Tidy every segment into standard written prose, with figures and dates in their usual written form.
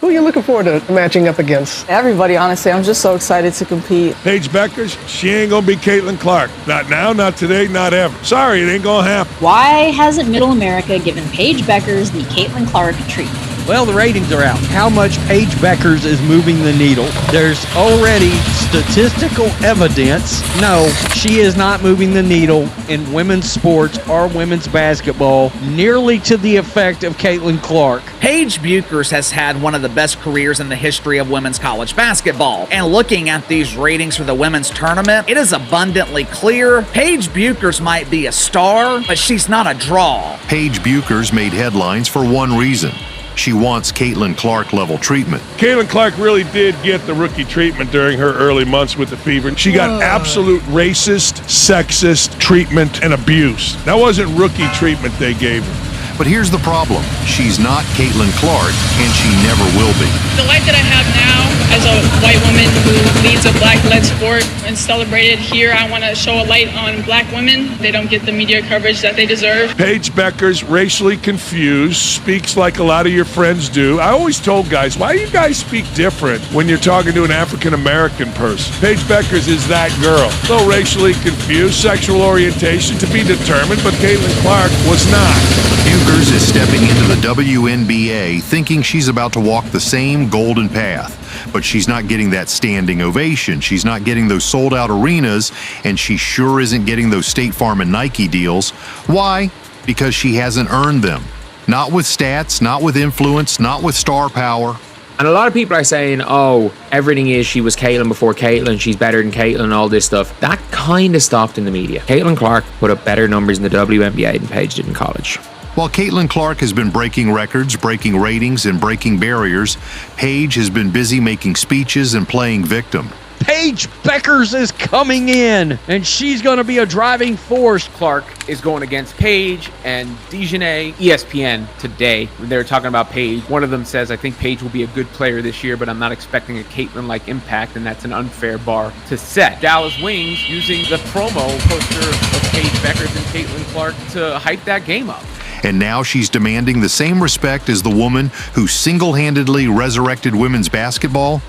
Who are you looking forward to matching up against? Everybody, honestly. I'm just so excited to compete. Paige Bueckers, she ain't gonna be Caitlin Clark. Not now, not today, not ever. Sorry, it ain't gonna happen. Why hasn't Middle America given Paige Bueckers the Caitlin Clark treatment? Well, the ratings are out. How much Paige Bueckers is moving the needle? There's already statistical evidence. No, she is not moving the needle in women's sports or women's basketball nearly to the effect of Caitlin Clark. Paige Bueckers has had one of the best careers in the history of women's college basketball. And looking at these ratings for the women's tournament, it is abundantly clear Paige Bueckers might be a star, but she's not a draw. Paige Bueckers made headlines for one reason. She wants Caitlin Clark level treatment. Caitlin Clark really did get the rookie treatment during her early months with the Fever. She got absolute racist, sexist treatment and abuse. That wasn't rookie treatment they gave her. But here's the problem. She's not Caitlin Clark, and she never will be. The life that I have now as a white woman who leads a black-led sport and celebrated here, I want to show a light on black women. They don't get the media coverage that they deserve. Paige Bueckers, racially confused, speaks like a lot of your friends do. I always told guys, why do you guys speak different when you're talking to an African-American person? Paige Bueckers is that girl. A little racially confused, sexual orientation to be determined, but Caitlin Clark was not. Bueckers is stepping into the WNBA thinking she's about to walk the same golden path, but she's not getting that standing ovation. She's not getting those sold-out arenas, and she sure isn't getting those State Farm and Nike deals. Why? Because she hasn't earned them. Not with stats, not with influence, not with star power. And a lot of people are saying, oh, everything is she was Caitlin before Caitlin, she's better than Caitlin and all this stuff. That kind of stopped in the media. Caitlin Clark put up better numbers in the WNBA than Paige did in college. While Caitlin Clark has been breaking records, breaking ratings, and breaking barriers, Paige has been busy making speeches and playing victim. Paige Bueckers is coming in, and she's going to be a driving force. Clark is going against Paige and Dejanay. ESPN today, they're talking about Paige. One of them says, I think Paige will be a good player this year, but I'm not expecting a Caitlin-like impact, and that's an unfair bar to set. Dallas Wings using the promo poster of Paige Bueckers and Caitlin Clark to hype that game up. And now she's demanding the same respect as the woman who single-handedly resurrected women's basketball.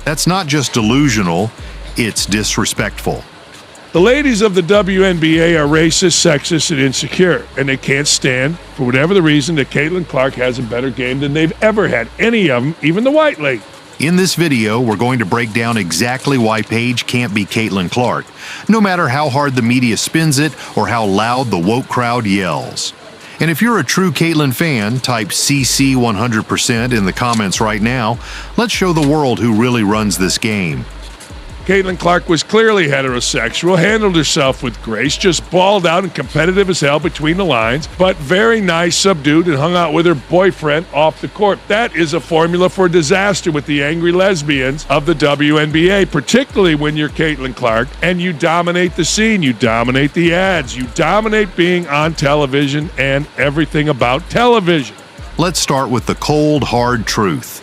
That's not just delusional, it's disrespectful. The ladies of the WNBA are racist, sexist, and insecure, and they can't stand, for whatever the reason, that Caitlin Clark has a better game than they've ever had, any of them, even the white lady. In this video, we're going to break down exactly why Paige can't be Caitlin Clark, no matter how hard the media spins it or how loud the woke crowd yells. And if you're a true Caitlin fan, type CC 100% in the comments right now. Let's show the world who really runs this game. Caitlin Clark was clearly heterosexual, handled herself with grace, just balled out and competitive as hell between the lines, but very nice, subdued, and hung out with her boyfriend off the court. That is a formula for disaster with the angry lesbians of the WNBA, particularly when you're Caitlin Clark and you dominate the scene, you dominate the ads, you dominate being on television and everything about television. Let's start with the cold, hard truth.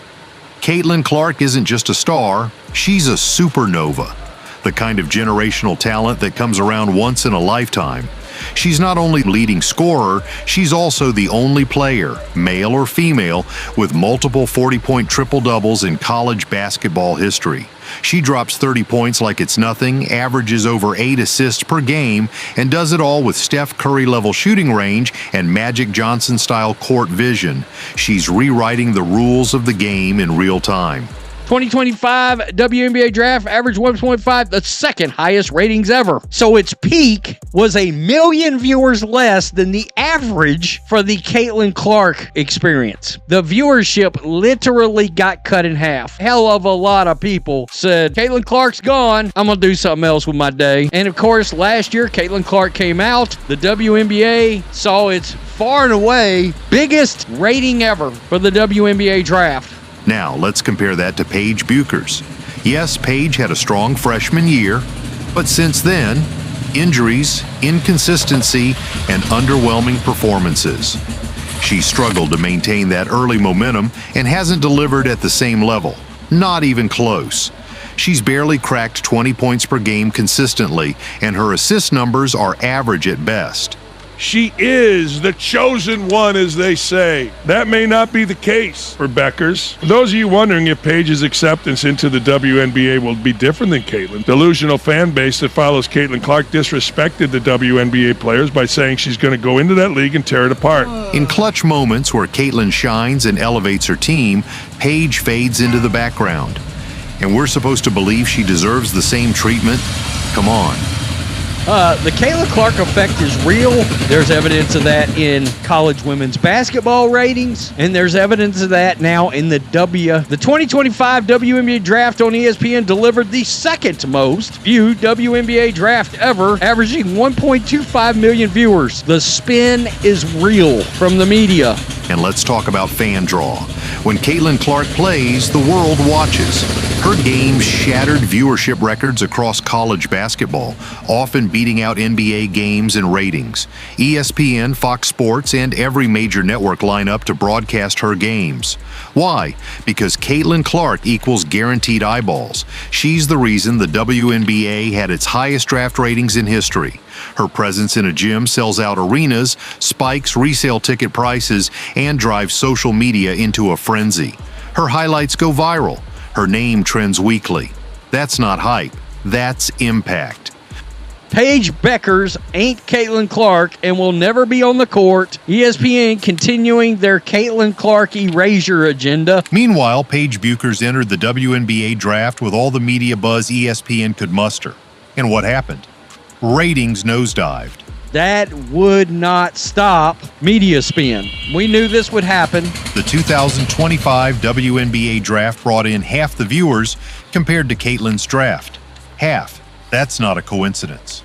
Caitlin Clark isn't just a star, she's a supernova, the kind of generational talent that comes around once in a lifetime. She's not only leading scorer, she's also the only player, male or female, with multiple 40-point triple-doubles in college basketball history. She drops 30 points like it's nothing, averages over 8 assists per game, and does it all with Steph Curry-level shooting range and Magic Johnson-style court vision. She's rewriting the rules of the game in real time. 2025 WNBA draft averaged 1.5, the second highest ratings ever. So its peak was 1 million viewers less than the average for the Caitlin Clark experience. The viewership literally got cut in half. Hell of a lot of people said, Caitlin Clark's gone, I'm gonna do something else with my day. And of course, last year, Caitlin Clark came out. The WNBA saw its far and away biggest rating ever for the WNBA draft. Now, let's compare that to Paige Bueckers. Yes, Paige had a strong freshman year, but since then, injuries, inconsistency, and underwhelming performances. She struggled to maintain that early momentum and hasn't delivered at the same level, not even close. She's barely cracked 20 points per game consistently, and her assist numbers are average at best. She is the chosen one, as they say. That may not be the case for Bueckers. For those of you wondering if Paige's acceptance into the WNBA will be different than Caitlin, delusional fan base that follows Caitlin Clark disrespected the WNBA players by saying she's going to go into that league and tear it apart. In clutch moments where Caitlin shines and elevates her team, Paige fades into the background. And we're supposed to believe she deserves the same treatment? Come on. The Caitlin Clark effect is real. There's evidence of that in college women's basketball ratings, and there's evidence of that now in the 2025 WNBA draft on ESPN delivered the second most viewed WNBA draft ever, averaging 1.25 million viewers. The spin is real from the media. And let's talk about fan draw. When Caitlin Clark plays, the world watches. Her games shattered viewership records across college basketball, often beating out NBA games and ratings. ESPN, Fox Sports, and every major network line up to broadcast her games. Why? Because Caitlin Clark equals guaranteed eyeballs. She's the reason the WNBA had its highest draft ratings in history. Her presence in a gym sells out arenas, spikes resale ticket prices, and drives social media into a frenzy. Her highlights go viral. Her name trends weekly. That's not hype. That's impact. Paige Bueckers ain't Caitlin Clark and will never be on the court. ESPN continuing their Caitlin Clark erasure agenda. Meanwhile, Paige Bueckers entered the WNBA draft with all the media buzz ESPN could muster. And what happened? Ratings nosedived. That would not stop media spin. We knew this would happen. The 2025 WNBA draft brought in half the viewers compared to Caitlin's draft. Half. That's not a coincidence.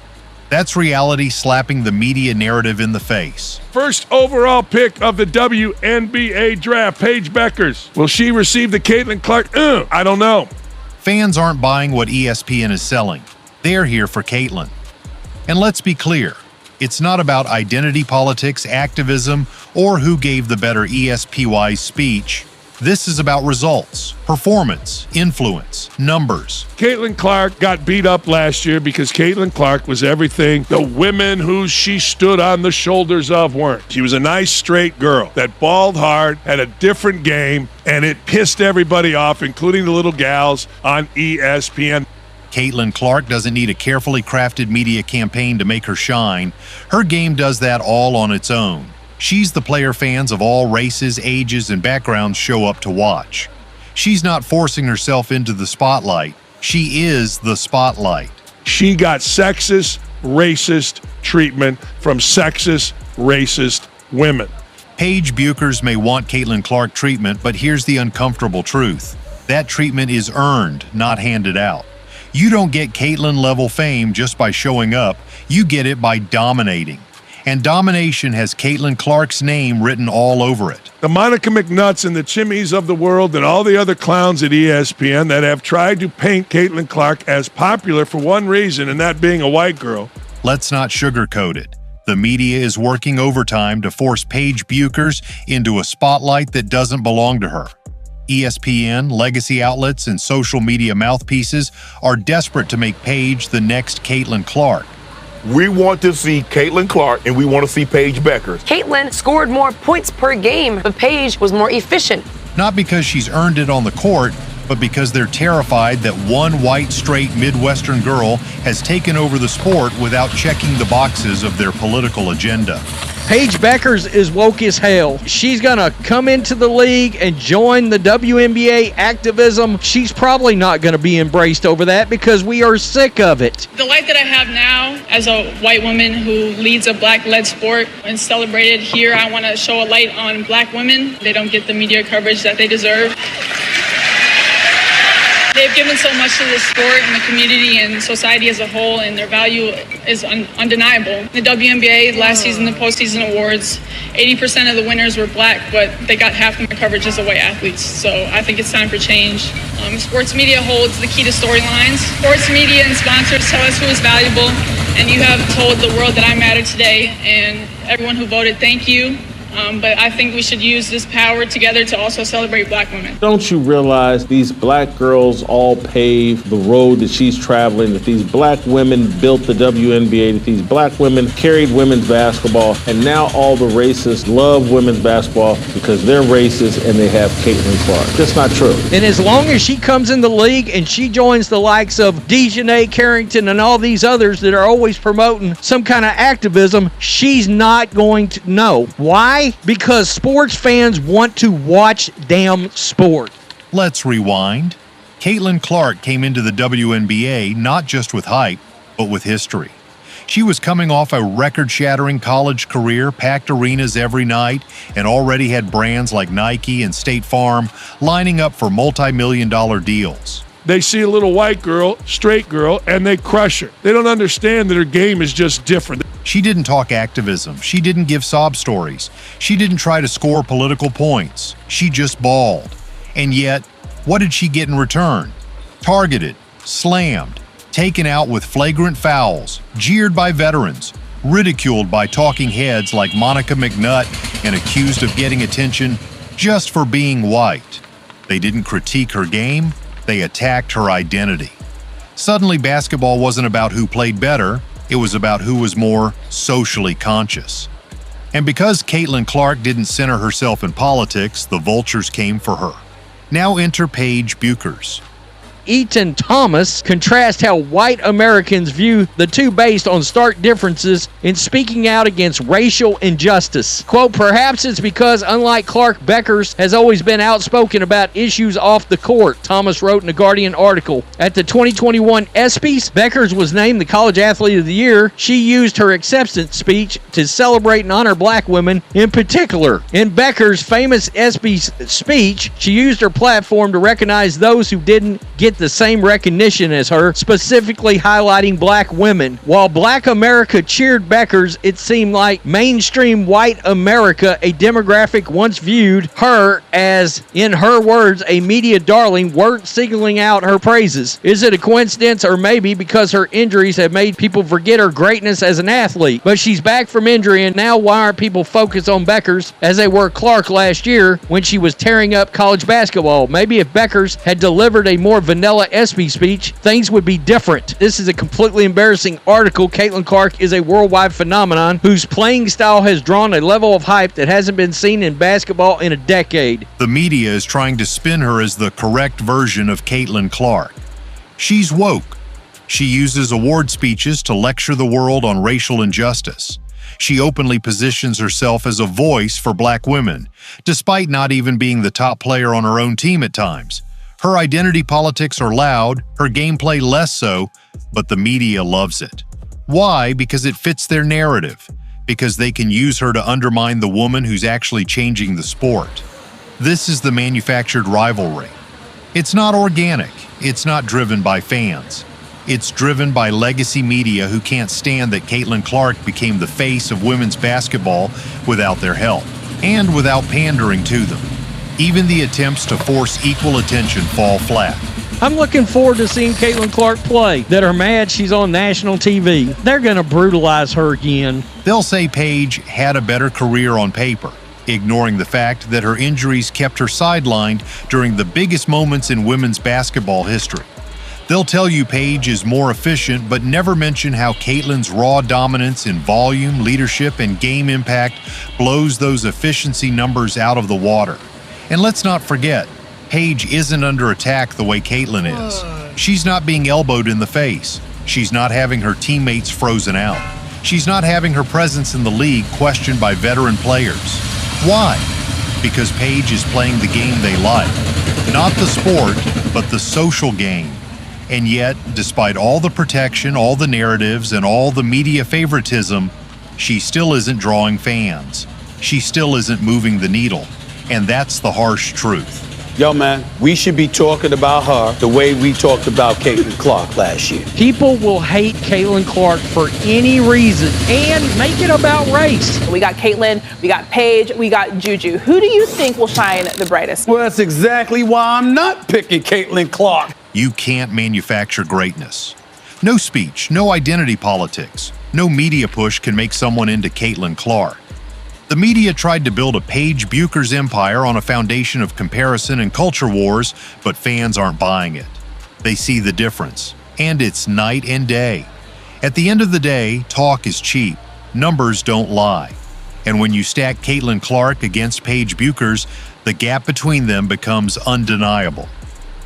That's reality slapping the media narrative in the face. First overall pick of the WNBA draft, Paige Bueckers. Will she receive the Caitlin Clark? I don't know. Fans aren't buying what ESPN is selling. They're here for Caitlin. And let's be clear. It's not about identity politics, activism, or who gave the better ESPY speech. This is about results, performance, influence, numbers. Caitlin Clark got beat up last year because Caitlin Clark was everything the women who she stood on the shoulders of weren't. She was a nice, straight girl that balled hard, had a different game, and it pissed everybody off, including the little gals on ESPN. Caitlin Clark doesn't need a carefully crafted media campaign to make her shine. Her game does that all on its own. She's the player fans of all races, ages, and backgrounds show up to watch. She's not forcing herself into the spotlight. She is the spotlight. She got sexist, racist treatment from sexist, racist women. Paige Bueckers may want Caitlin Clark treatment, but here's the uncomfortable truth. That treatment is earned, not handed out. You don't get Caitlin-level fame just by showing up. You get it by dominating. And domination has Caitlin Clark's name written all over it. The Monica McNutts and the Chimmeys of the world and all the other clowns at ESPN that have tried to paint Caitlin Clark as popular for one reason, and that being a white girl. Let's not sugarcoat it. The media is working overtime to force Paige Bueckers into a spotlight that doesn't belong to her. ESPN, legacy outlets, and social media mouthpieces are desperate to make Paige the next Caitlin Clark. We want to see Caitlin Clark, and we want to see Paige Bueckers. Caitlin scored more points per game, but Paige was more efficient. Not because she's earned it on the court, but because they're terrified that one white, straight Midwestern girl has taken over the sport without checking the boxes of their political agenda. Paige Bueckers is woke as hell. She's going to come into the league and join the WNBA activism. She's probably not going to be embraced over that because we are sick of it. The life that I have now as a white woman who leads a black-led sport and celebrated here, I want to show a light on black women. They don't get the media coverage that they deserve. They've given so much to the sport and the community and society as a whole, and their value is undeniable. The WNBA, last season, the postseason awards, 80% of the winners were black, but they got half the coverage as the white athletes. So I think it's time for change. Sports media holds the key to storylines. Sports media and sponsors tell us who is valuable, and you have told the world that I matter today, and everyone who voted, thank you. but I think we should use this power together to also celebrate black women. Don't you realize these black girls all paved the road that she's traveling, that these black women built the WNBA, that these black women carried women's basketball, and now all the racists love women's basketball because they're racist and they have Caitlin Clark. That's not true. And as long as she comes in the league and she joins the likes of Dejanay Carrington and all these others that are always promoting some kind of activism, she's not going to know. Why? Because sports fans want to watch damn sport. Let's rewind. Caitlin Clark came into the WNBA not just with hype, but with history. She was coming off a record-shattering college career, packed arenas every night, and already had brands like Nike and State Farm lining up for multi-million-dollar deals. They see a little white girl, straight girl, and they crush her. They don't understand that her game is just different. She didn't talk activism. She didn't give sob stories. She didn't try to score political points. She just balled. And yet, what did she get in return? Targeted, slammed, taken out with flagrant fouls, jeered by veterans, ridiculed by talking heads like Monica McNutt, and accused of getting attention just for being white. They didn't critique her game. They attacked her identity. Suddenly, basketball wasn't about who played better. It was about who was more socially conscious. And because Caitlin Clark didn't center herself in politics, the vultures came for her. Now enter Paige Bueckers. Eaton Thomas contrast how white Americans view the two based on stark differences in speaking out against racial injustice. Quote, perhaps it's because, unlike Clark, Bueckers has always been outspoken about issues off the court, Thomas wrote in a Guardian article. At the 2021 ESPYs, Bueckers was named the College Athlete of the Year. She used her acceptance speech to celebrate and honor black women in particular. In Bueckers' famous ESPYs speech, she used her platform to recognize those who didn't get the same recognition as her, specifically highlighting black women. While black America cheered Bueckers, it seemed like mainstream white America, a demographic once viewed her as, in her words, a media darling, weren't signaling out her praises. Is it a coincidence, or maybe because her injuries have made people forget her greatness as an athlete? But she's back from injury, and now why aren't people focused on Bueckers as they were Clark last year when she was tearing up college basketball? Maybe if Bueckers had delivered a more vanilla ESPY speech, things would be different. This is a completely embarrassing article. Caitlin Clark is a worldwide phenomenon whose playing style has drawn a level of hype that hasn't been seen in basketball in a decade. The media is trying to spin her as the correct version of Caitlin Clark. She's woke. She uses award speeches to lecture the world on racial injustice. She openly positions herself as a voice for black women, despite not even being the top player on her own team at times. Her identity politics are loud, her gameplay less so, but the media loves it. Why? Because it fits their narrative. Because they can use her to undermine the woman who's actually changing the sport. This is the manufactured rivalry. It's not organic. It's not driven by fans. It's driven by legacy media who can't stand that Caitlin Clark became the face of women's basketball without their help, and without pandering to them. Even the attempts to force equal attention fall flat. I'm looking forward to seeing Caitlin Clark play. That are mad she's on national TV. They're going to brutalize her again. They'll say Paige had a better career on paper, ignoring the fact that her injuries kept her sidelined during the biggest moments in women's basketball history. They'll tell you Paige is more efficient, but never mention how Caitlin's raw dominance in volume, leadership, and game impact blows those efficiency numbers out of the water. And let's not forget, Paige isn't under attack the way Caitlin is. She's not being elbowed in the face. She's not having her teammates frozen out. She's not having her presence in the league questioned by veteran players. Why? Because Paige is playing the game they like. Not the sport, but the social game. And yet, despite all the protection, all the narratives, and all the media favoritism, she still isn't drawing fans. She still isn't moving the needle. And that's the harsh truth. Yo, man, we should be talking about her the way we talked about Caitlin Clark last year. People will hate Caitlin Clark for any reason and make it about race. We got Caitlin, we got Paige, we got Juju. Who do you think will shine the brightest? Well, that's exactly why I'm not picking Caitlin Clark. You can't manufacture greatness. No speech, no identity politics, no media push can make someone into Caitlin Clark. The media tried to build a Paige Bueckers empire on a foundation of comparison and culture wars, but fans aren't buying it. They see the difference, and it's night and day. At the end of the day, talk is cheap. Numbers don't lie. And when you stack Caitlin Clark against Paige Bueckers, the gap between them becomes undeniable.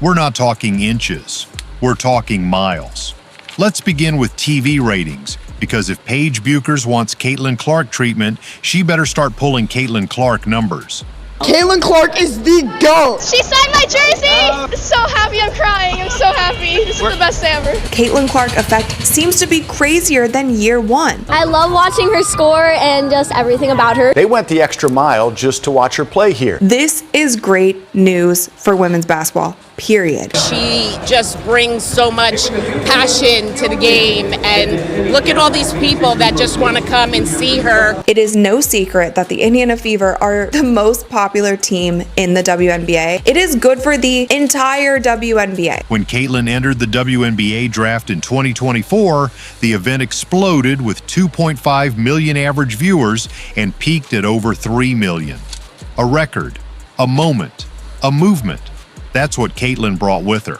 We're not talking inches, we're talking miles. Let's begin with TV ratings, because if Paige Bueckers wants Caitlin Clark treatment, she better start pulling Caitlin Clark numbers. Caitlin Clark is the GOAT. She signed my jersey. I'm so happy. I'm crying. I'm so happy. This is the best day ever. Caitlin Clark effect seems to be crazier than year one. I love watching her score and just everything about her. They went the extra mile just to watch her play here. This is great news for women's basketball, period. She just brings so much passion to the game, and look at all these people that just want to come and see her. It is no secret that the Indiana Fever are the most popular team in the WNBA. It is good for the entire WNBA. When Caitlin entered the WNBA draft in 2024, the event exploded with 2.5 million average viewers and peaked at over 3 million. A record, a moment, a movement. That's what Caitlin brought with her.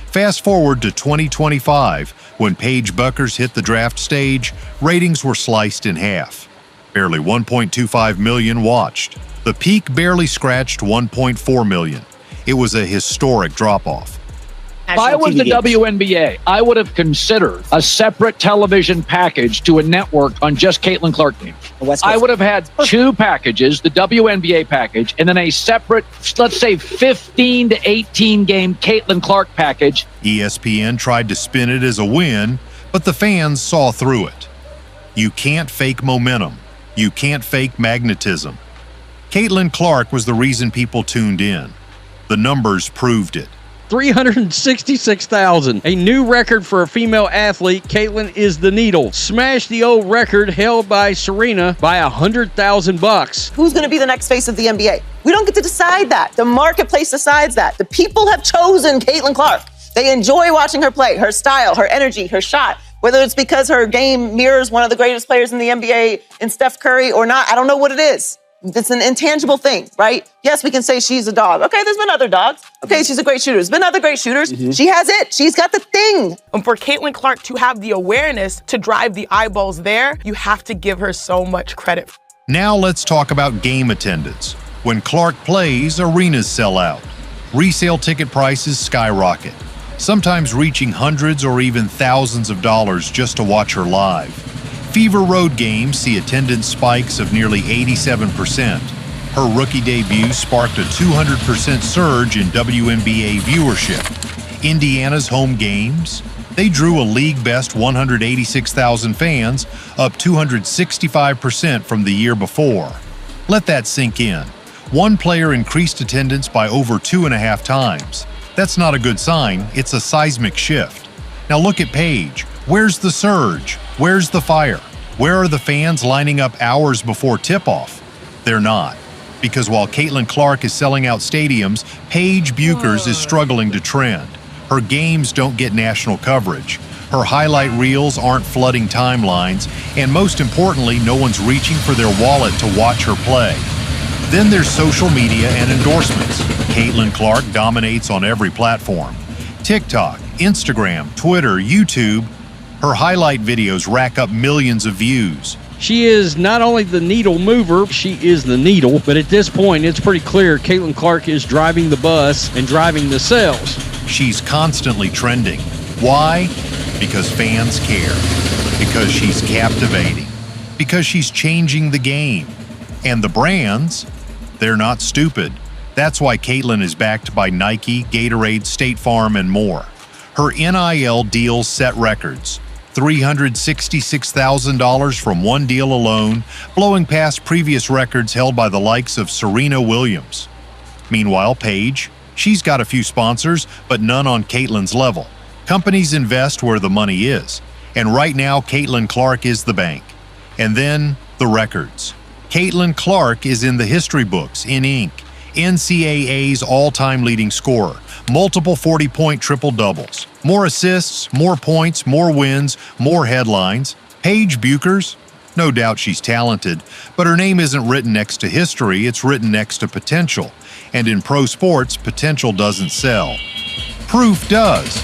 Fast forward to 2025, when Paige Bueckers hit the draft stage, ratings were sliced in half. Barely 1.25 million watched. The peak barely scratched 1.4 million. It was a historic drop-off. If I was the WNBA, I would have considered a separate television package to a network on just Caitlin Clark games. I would have had two packages, the WNBA package, and then a separate, let's say, 15 to 18 game Caitlin Clark package. ESPN tried to spin it as a win, but the fans saw through it. You can't fake momentum. You can't fake magnetism. Caitlin Clark was the reason people tuned in. The numbers proved it. 366,000. A new record for a female athlete. Caitlin is the needle. Smashed the old record held by Serena by $100,000. Who's going to be the next face of the NBA? We don't get to decide that. The marketplace decides that. The people have chosen Caitlin Clark. They enjoy watching her play, her style, her energy, her shot. Whether it's because her game mirrors one of the greatest players in the NBA in Steph Curry or not, I don't know what it is. It's an intangible thing, right? Yes, we can say she's a dog. Okay, there's been other dogs. Okay, she's a great shooter. There's been other great shooters. She has it. She's got the thing. And for Caitlin Clark to have the awareness to drive the eyeballs there, you have to give her so much credit. Now let's talk about game attendance. When Clark plays, arenas sell out. Resale ticket prices skyrocket, sometimes reaching hundreds or even thousands of dollars just to watch her live. Fever road games see attendance spikes of nearly 87%. Her rookie debut sparked a 200% surge in WNBA viewership. Indiana's home games, they drew a league-best 186,000 fans, up 265% from the year before. Let that sink in. One player increased attendance by over 2.5 times. That's not a good sign, it's a seismic shift. Now look at Paige. Where's the surge? Where's the fire? Where are the fans lining up hours before tip-off? They're not. Because while Caitlin Clark is selling out stadiums, Paige Bueckers is struggling to trend. Her games don't get national coverage. Her highlight reels aren't flooding timelines, and most importantly, no one's reaching for their wallet to watch her play. Then there's social media and endorsements. Caitlin Clark dominates on every platform. TikTok, Instagram, Twitter, YouTube. Her highlight videos rack up millions of views. She is not only the needle mover, she is the needle, but at this point, it's pretty clear Caitlin Clark is driving the bus and driving the sales. She's constantly trending. Why? Because fans care. Because she's captivating. Because she's changing the game. And the brands, they're not stupid. That's why Caitlin is backed by Nike, Gatorade, State Farm, and more. Her NIL deals set records. $366,000 from one deal alone, blowing past previous records held by the likes of Serena Williams. Meanwhile, Paige, she's got a few sponsors, but none on Caitlin's level. Companies invest where the money is, and right now Caitlin Clark is the bank. And then, the records. Caitlin Clark is in the history books in ink, NCAA's all-time leading scorer, multiple 40-point triple-doubles, more assists, more points, more wins, more headlines. Paige Bueckers, No doubt she's talented, but her name isn't written next to history, it's written next to potential. And in pro sports, potential doesn't sell. Proof does.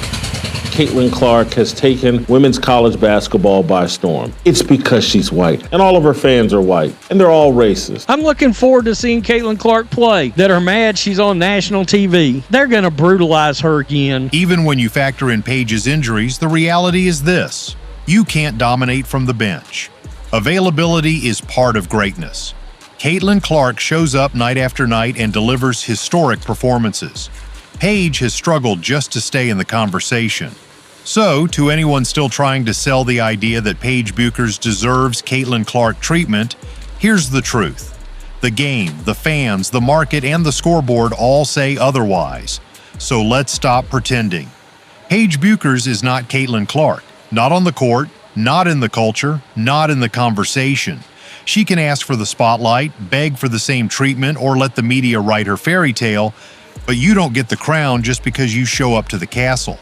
Caitlin Clark has taken women's college basketball by storm. It's because she's white, and all of her fans are white, and they're all racist. I'm looking forward to seeing Caitlin Clark play. That are mad she's on national TV. They're going to brutalize her again. Even when you factor in Paige's injuries, the reality is this: you can't dominate from the bench. Availability is part of greatness. Caitlin Clark shows up night after night and delivers historic performances. Paige has struggled just to stay in the conversation. So, to anyone still trying to sell the idea that Paige Bueckers deserves Caitlin Clark treatment, here's the truth. The game, the fans, the market, and the scoreboard all say otherwise. So let's stop pretending. Paige Bueckers is not Caitlin Clark. Not on the court, not in the culture, not in the conversation. She can ask for the spotlight, beg for the same treatment, or let the media write her fairy tale, but you don't get the crown just because you show up to the castle.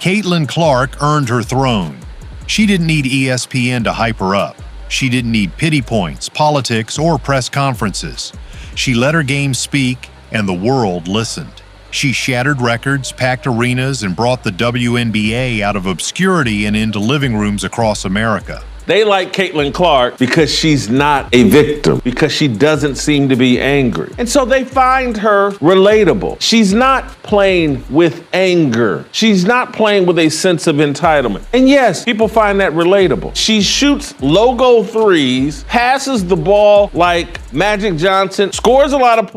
Caitlin Clark earned her throne. She didn't need ESPN to hype her up. She didn't need pity points, politics, or press conferences. She let her game speak, and the world listened. She shattered records, packed arenas, and brought the WNBA out of obscurity and into living rooms across America. They like Caitlin Clark because she's not a victim, because she doesn't seem to be angry. And so they find her relatable. She's not playing with anger. She's not playing with a sense of entitlement. And yes, people find that relatable. She shoots logo threes, passes the ball like Magic Johnson, scores a lot of